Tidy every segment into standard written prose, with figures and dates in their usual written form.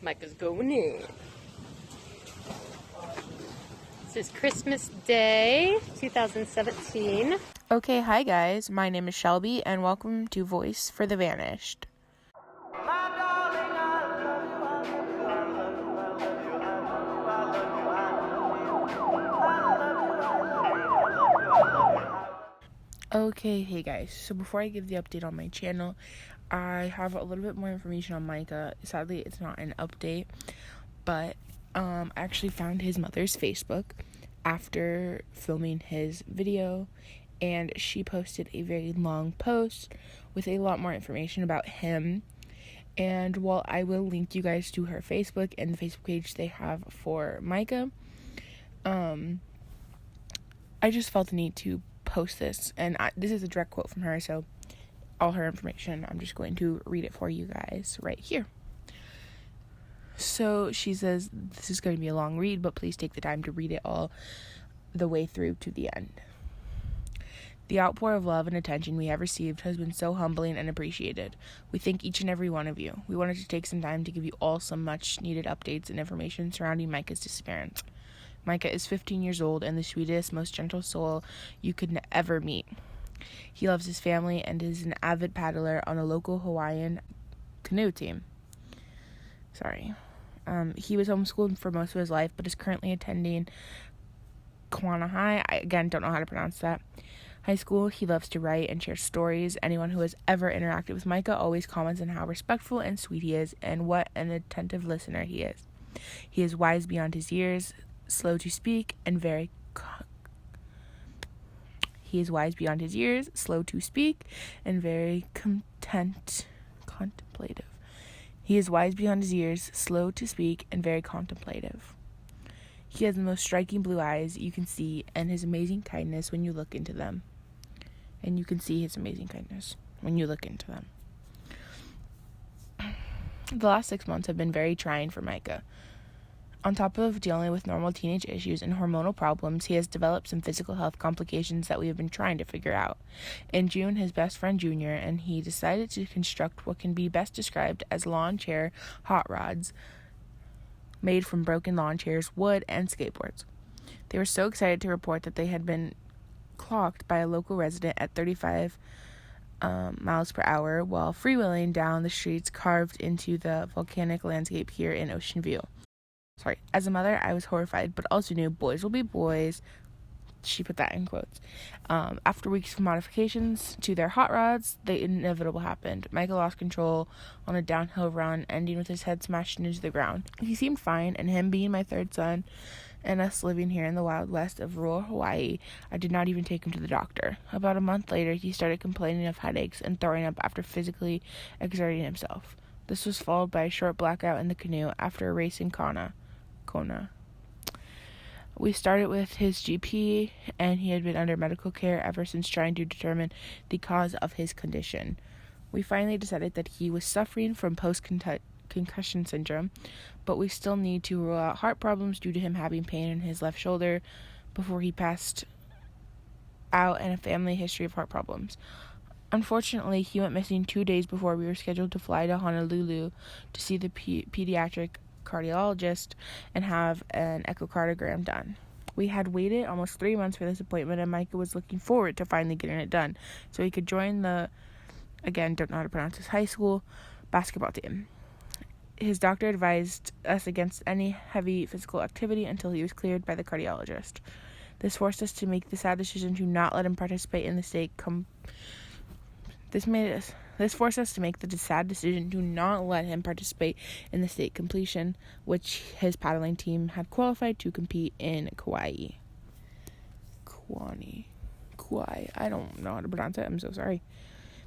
Micah's going in. This is Christmas Day, 2017. Okay, hi guys, my name is Shelby, and welcome to Voice for the Vanished. Okay, hey guys, so before I give the update on my channel, I have a little bit more information on Micah. Sadly, it's not an update, but I actually found his mother's Facebook after filming his video, and she posted a very long post with a lot more information about him. And while I will link you guys to her Facebook and the Facebook page they have for Micah, I just felt the need to post this, and this is a direct quote from her, so all her information, I'm just going to read it for you guys right here. So she says, this is going to be a long read, but please take the time to read it all the way through to the end. The outpour of love and attention we have received has been so humbling and appreciated. We thank each and every one of you. We wanted to take some time to give you all some much needed updates and information surrounding Micah's disappearance. Micah is 15 years old and the sweetest, most gentle soul you could ever meet. He loves his family and is an avid paddler on a local Hawaiian canoe team. He was homeschooled for most of his life, but is currently attending Kwana High. I, again, don't know how to pronounce that. High school. He loves to write and share stories. Anyone who has ever interacted with Micah always comments on how respectful and sweet he is and what an attentive listener he is. He is wise beyond his years, slow to speak, and very contemplative. He is wise beyond his years, slow to speak, and very contemplative. He has the most striking blue eyes you can see, and his amazing kindness when you look into them. And you can see his amazing kindness when you look into them. The last 6 months have been very trying for Micah. On top of dealing with normal teenage issues and hormonal problems, he has developed some physical health complications that we have been trying to figure out. In June, his best friend Junior and he decided to construct what can be best described as lawn chair hot rods made from broken lawn chairs, wood, and skateboards. They were so excited to report that they had been clocked by a local resident at 35 miles per hour while freewheeling down the streets carved into the volcanic landscape here in Ocean View. As a mother, I was horrified, but also knew boys will be boys. She put that in quotes. After weeks of modifications to their hot rods, the inevitable happened. Michael lost control on a downhill run, ending with his head smashed into the ground. He seemed fine, and him being my third son and us living here in the Wild West of rural Hawaii, I did not even take him to the doctor. About a month later, he started complaining of headaches and throwing up after physically exerting himself. This was followed by a short blackout in the canoe after a race in Kona. We started with his GP, and he had been under medical care ever since trying to determine the cause of his condition. We finally decided that he was suffering from post-concussion syndrome, but we still need to rule out heart problems due to him having pain in his left shoulder before he passed out and a family history of heart problems. Unfortunately, he went missing 2 days before we were scheduled to fly to Honolulu to see the pediatric cardiologist and have an echocardiogram done. We had waited almost 3 months for this appointment, and Micah was looking forward to finally getting it done so he could join the, again, don't know how to pronounce his high school basketball team. His doctor advised us against any heavy physical activity until he was cleared by the cardiologist. This forced us to make the sad decision to not let him participate in the state This forced us to make the sad decision to not let him participate in the state competition, which his paddling team had qualified to compete in Kauai. I don't know how to pronounce it. I'm so sorry.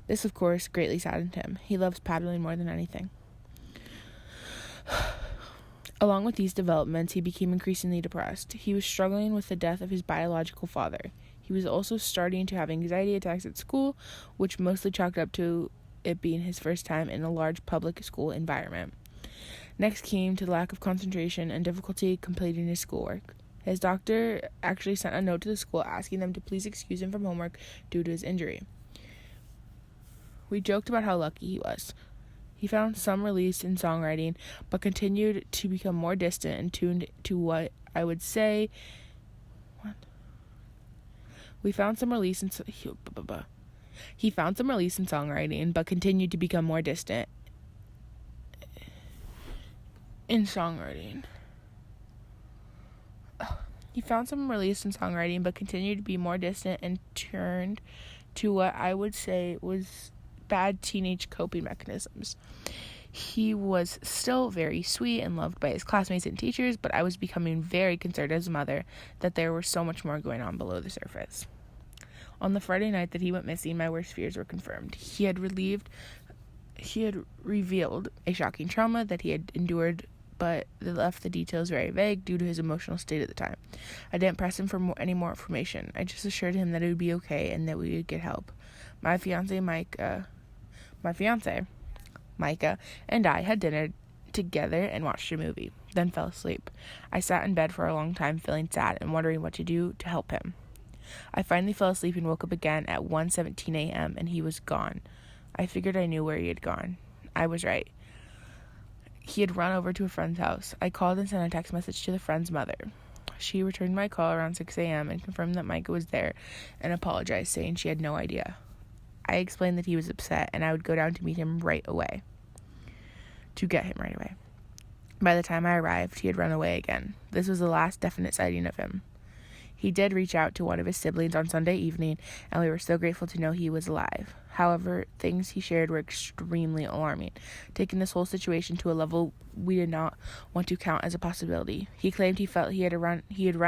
This, of course, greatly saddened him. He loves paddling more than anything. Along with these developments, he became increasingly depressed. He was struggling with the death of his biological father. He was also starting to have anxiety attacks at school, which mostly chalked up to it being his first time in a large public school environment. Next came to the lack of concentration and difficulty completing his schoolwork. His doctor actually sent a note to the school asking them to please excuse him from homework due to his injury. We joked about how lucky he was. He found some release in songwriting, but continued to become more distant and tuned to what I would say. What? We found some release in. He found some release in songwriting, but continued to become more distant in songwriting. He found some release in songwriting, but continued to be more distant and turned to what I would say was bad teenage coping mechanisms. He was still very sweet and loved by his classmates and teachers, but I was becoming very concerned as a mother that there was so much more going on below the surface. On the Friday night that he went missing, my worst fears were confirmed. He had revealed a shocking trauma that he had endured, but they left the details very vague due to his emotional state at the time. I didn't press him for any more information. I just assured him that it would be okay and that we would get help. My fiance Micah, and I had dinner together and watched a movie, then fell asleep. I sat in bed for a long time feeling sad and wondering what to do to help him. I finally fell asleep and woke up again at 1:17 a.m. and he was gone. I figured I knew where he had gone. I was right. He had run over to a friend's house. I called and sent a text message to the friend's mother. She returned my call around 6 a.m. and confirmed that Micah was there and apologized, saying she had no idea. I explained that he was upset and I would go down to meet him right away. To get him right away. By the time I arrived, he had run away again. This was the last definite sighting of him. He did reach out to one of his siblings on Sunday evening, and we were so grateful to know he was alive. However, things he shared were extremely alarming, taking this whole situation to a level we did not want to count as a possibility. He claimed he felt he had run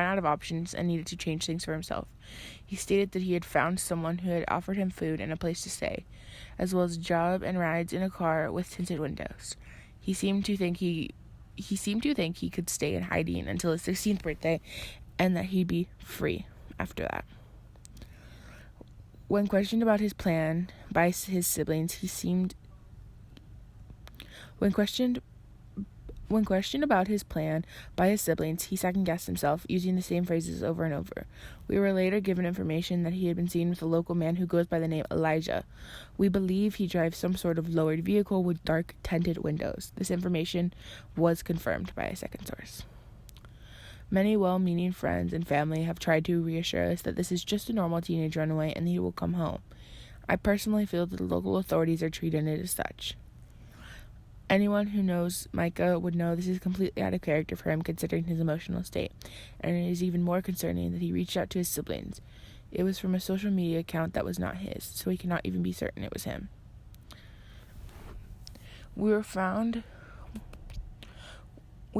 out of options and needed to change things for himself. He stated that he had found someone who had offered him food and a place to stay, as well as a job and rides in a car with tinted windows. He seemed to think he could stay in hiding until his 16th birthday, and that he'd be free after that. When questioned about his plan by his siblings, he second-guessed himself, using the same phrases over and over. We were later given information that he had been seen with a local man who goes by the name Elijah. We believe he drives some sort of lowered vehicle with dark tinted windows. This information was confirmed by a second source. Many well-meaning friends and family have tried to reassure us that this is just a normal teenage runaway and he will come home. I personally feel that the local authorities are treating it as such. Anyone who knows Micah would know this is completely out of character for him considering his emotional state, and it is even more concerning that he reached out to his siblings. It was from a social media account that was not his, so he cannot even be certain it was him. We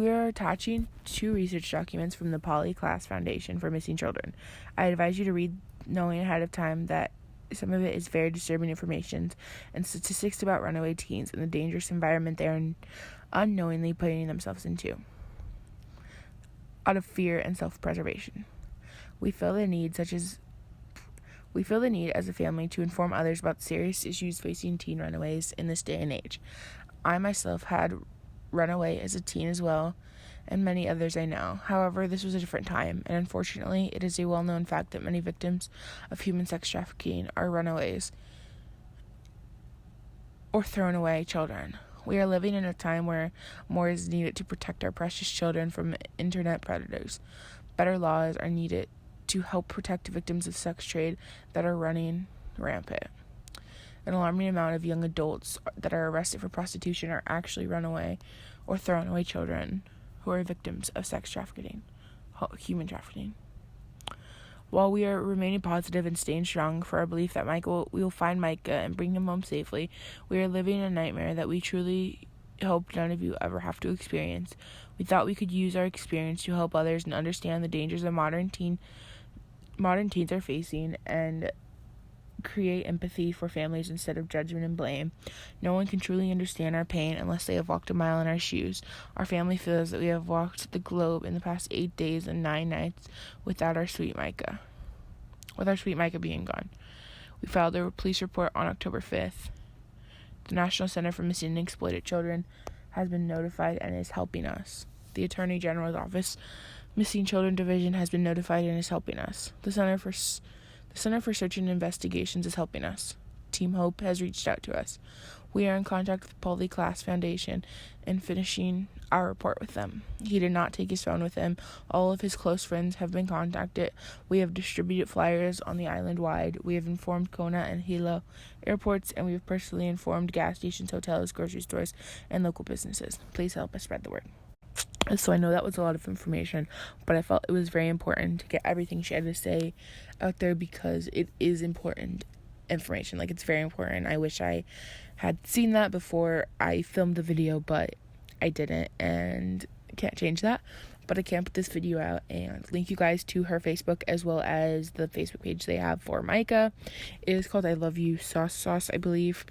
are attaching 2 research documents from the Polly Class Foundation for Missing Children. I advise you to read, knowing ahead of time that some of it is very disturbing information and statistics about runaway teens and the dangerous environment they are unknowingly putting themselves into, out of fear and self-preservation. We feel the need as a family to inform others about serious issues facing teen runaways in this day and age. I myself had run away as a teen as well, and many others I know. However, this was a different time, and unfortunately, it is a well-known fact that many victims of human sex trafficking are runaways or thrown away children. We are living in a time where more is needed to protect our precious children from internet predators. Better laws are needed to help protect victims of sex trade that are running rampant. An alarming amount of young adults that are arrested for prostitution are actually runaway or thrown away children who are victims of sex trafficking, human trafficking. While we are remaining positive and staying strong for our belief that we will find Micah and bring him home safely, we are living a nightmare that we truly hope none of you ever have to experience. We thought we could use our experience to help others and understand the dangers that modern teens are facing and create empathy for families instead of judgment and blame. No one can truly understand our pain unless they have walked a mile in our shoes. Our family feels that we have walked the globe in the past 8 days and 9 nights without our sweet Micah being gone. We filed a police report on October 5th. The National Center for Missing and Exploited Children has been notified and is helping us. The Attorney General's Office Missing Children Division has been notified and is helping us. The Center for Search and Investigations is helping us. Team Hope has reached out to us. We are in contact with Poly Class Foundation and finishing our report with them. He did not take his phone with him. All of his close friends have been contacted. We have distributed flyers on the island wide. We have informed Kona and Hilo airports, and we have personally informed gas stations, hotels, grocery stores, and local businesses. Please help us spread the word. So I know that was a lot of information, but I felt it was very important to get everything she had to say out there because it is important information. Like, it's very important. I wish I had seen that before I filmed the video, but I didn't, and can't change that. But I can put this video out and link you guys to her Facebook as well as the Facebook page they have for Micah. It is called I Love You Sauce, I believe.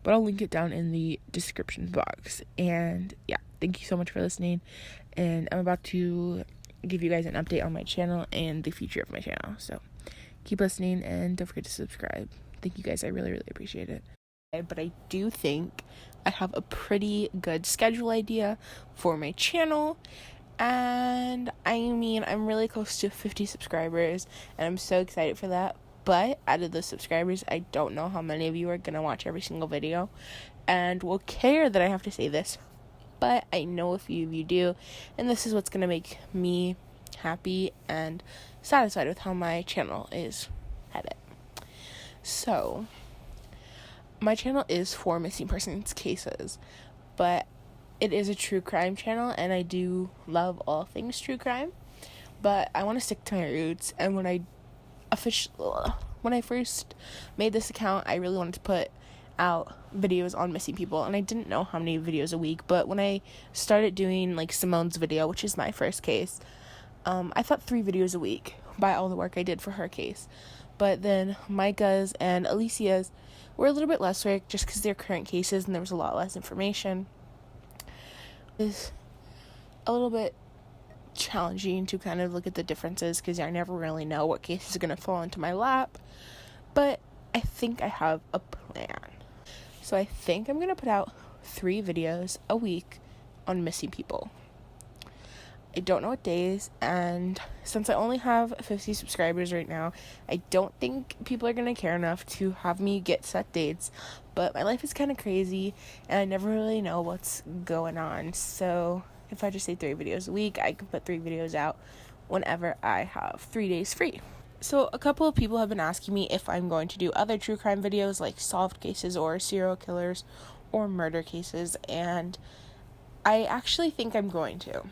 But I'll link it down in the description box. And yeah, thank you so much for listening. And I'm about to give you guys an update on my channel and the future of my channel. So keep listening and don't forget to subscribe. Thank you guys. I really, really appreciate it. But I do think I have a pretty good schedule idea for my channel. And I mean, I'm really close to 50 subscribers, and I'm so excited for that. But out of those subscribers, I don't know how many of you are gonna watch every single video and will care that I have to say this, but I know a few of you do, and this is what's gonna make me happy and satisfied with how my channel is headed. So my channel is for missing persons cases, but it is a true crime channel, and I do love all things true crime, but I want to stick to my roots. And when I first made this account, I really wanted to put out videos on missing people, and I didn't know how many videos a week. But when I started doing like Simone's video, which is my first case, I thought 3 videos a week by all the work I did for her case. But then Micah's and Alicia's were a little bit less work just because they're current cases and there was a lot less information. Is a little bit challenging to kind of look at the differences because I never really know what case is going to fall into my lap, but I think I have a plan. So I think I'm going to put out 3 videos a week on missing people. I don't know what days, and since I only have 50 subscribers right now, I don't think people are going to care enough to have me get set dates, but my life is kind of crazy, and I never really know what's going on, so if I just say 3 videos a week, I can put 3 videos out whenever I have 3 days free. So a couple of people have been asking me if I'm going to do other true crime videos, like solved cases or serial killers or murder cases, and I actually think I'm going to.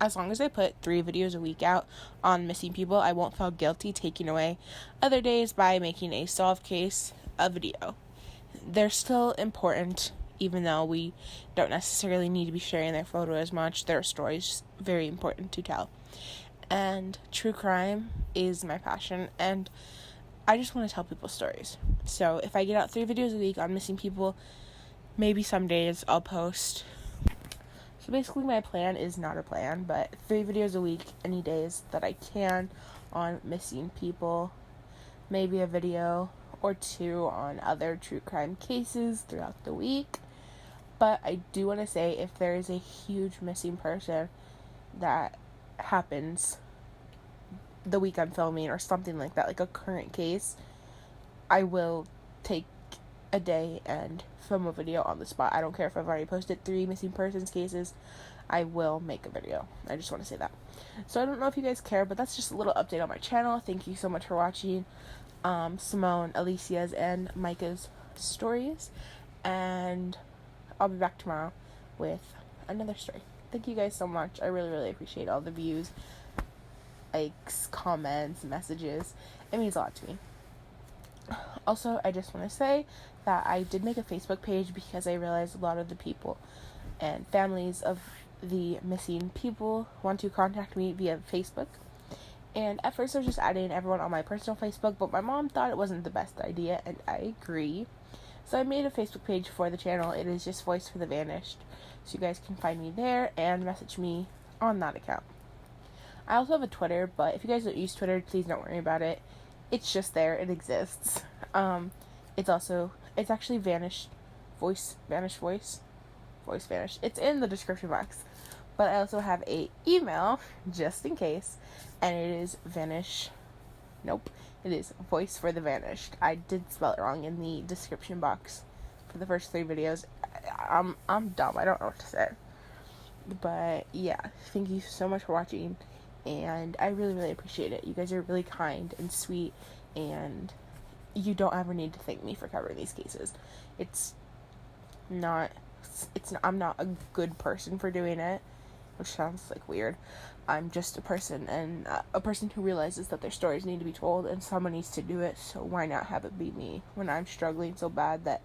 As long as I put 3 videos a week out on missing people, I won't feel guilty taking away other days by making a solved case a video. They're still important, even though we don't necessarily need to be sharing their photo as much. Their story's very important to tell. And true crime is my passion, and I just want to tell people stories. So if I get out 3 videos a week on missing people, maybe some days I'll post. So basically my plan is not a plan, but 3 videos a week, any days that I can on missing people, maybe a video or 2 on other true crime cases throughout the week. But I do want to say, if there is a huge missing person that happens the week I'm filming or something like that, like a current case, I will take a day and film a video on the spot. I don't care if I've already posted 3 missing persons cases, I will make a video. I just want to say that. So I don't know if you guys care, but that's just a little update on my channel. Thank you so much for watching Simone, Alicia's, and Micah's stories, and I'll be back tomorrow with another story. Thank you guys so much. I really, really appreciate all the views, likes, comments, messages. It means a lot to me. Also, I just want to say that I did make a Facebook page because I realized a lot of the people and families of the missing people want to contact me via Facebook. And at first I was just adding everyone on my personal Facebook, but my mom thought it wasn't the best idea, and I agree. So I made a Facebook page for the channel. It is just Voice for the Vanished. So you guys can find me there and message me on that account. I also have a Twitter, but if you guys don't use Twitter, please don't worry about it. It's just there. It exists. It's actually Vanished Voice. It's in the description box. But I also have a email, just in case, and it is it is Voice for the Vanished. I did spell it wrong in the description box for the first 3 videos. I'm dumb. I don't know what to say. But yeah, thank you so much for watching, and I really, really appreciate it. You guys are really kind and sweet, and you don't ever need to thank me for covering these cases. I'm not a good person for doing it, which sounds like weird. I'm just a person, and a person who realizes that their stories need to be told, and someone needs to do it, so why not have it be me when I'm struggling so bad that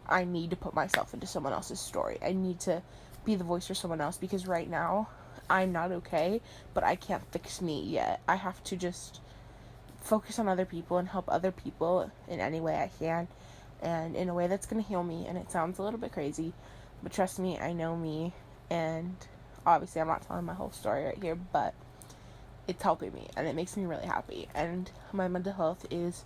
I need to put myself into someone else's story. I need to be the voice for someone else, because right now I'm not okay, but I can't fix me yet. I have to just focus on other people and help other people in any way I can, and in a way that's going to heal me. And it sounds a little bit crazy, but trust me, I know me, and obviously I'm not telling my whole story right here, but it's helping me, and it makes me really happy, and my mental health is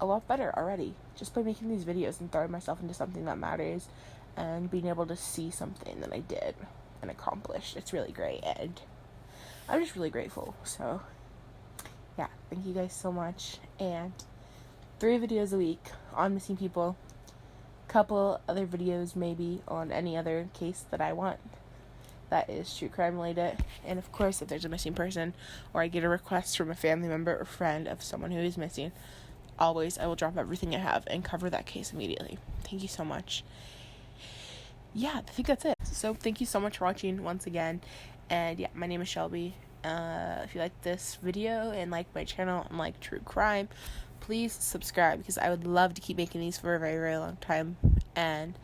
a lot better already, just by making these videos and throwing myself into something that matters, and being able to see something that I did and accomplished. It's really great, and I'm just really grateful. So yeah, thank you guys so much. And 3 videos a week on missing people, couple other videos maybe on any other case that I want that is true crime related. And of course, if there's a missing person, or I get a request from a family member or friend of someone who is missing, always I will drop everything I have and cover that case immediately. Thank you so much. Yeah, I think that's it. So thank you so much for watching once again. And yeah, my name is Shelby. If you like this video and like my channel and like true crime, please subscribe, because I would love to keep making these for a very, very long time, and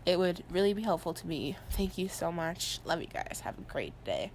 it would really be helpful to me. Thank you so much. Love you guys. Have a great day.